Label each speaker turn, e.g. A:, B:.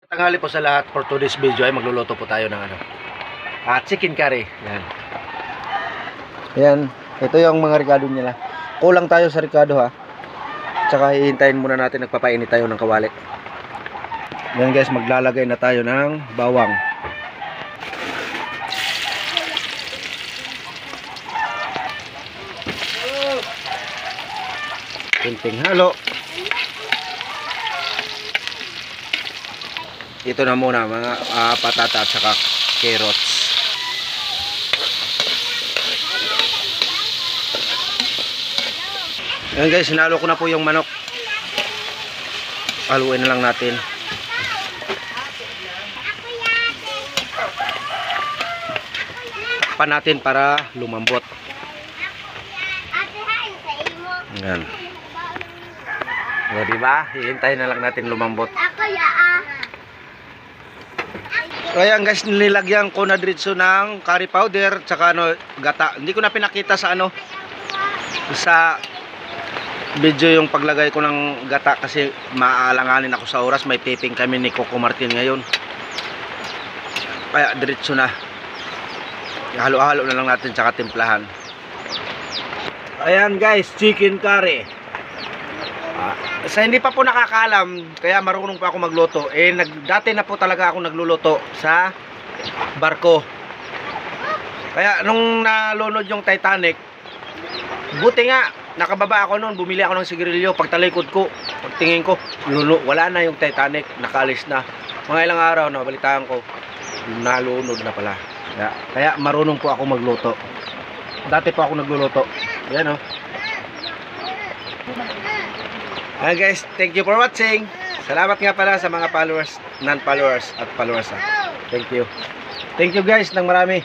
A: Tanghali po sa lahat. For today's video ay magluluto po tayo ng chicken curry. Yan. Yan. Ito yung mga rekado nila. Kulang tayo sa rekado ha. Tsaka hihintayin muna natin, nagpapainit tayo ng kawali. Yan guys, maglalagay na tayo ng bawang. Kunting halo. Ito na muna mga patata at saka carrots. Ayan guys, sinalo ko na po yung manok. Haluin na lang natin. Takpan natin para lumambot. Ayan. O diba? Hihintayin na lang natin lumambot. Ayan guys, nilagyan ko na diretso ng curry powder tsaka gata. Hindi ko na pinakita sa sa video yung paglagay ko ng gata kasi maalanganin ako sa oras. May taping kami ni Coco Martin ngayon. Kaya diretso na. Halo-halo na lang natin tsaka timplahan. Ayan guys, chicken curry. Sa hindi pa po nakakaalam, kaya marunong pa ako magluto. Dati na po talaga ako nagluluto sa barko. Kaya nung nalunod yung Titanic, buti nga, nakababa ako noon, bumili ako ng sigarilyo. Pagtalikod ko, pagtingin ko, wala na yung Titanic, nakalis na. Mga ilang araw na, balitaan ko, nalunod na pala. Kaya marunong po ako magluto. Dati po ako nagluluto. Yan o. Guys, thank you for watching. Salamat nga pala sa mga followers, non-followers at followers. Thank you. Thank you guys ng marami.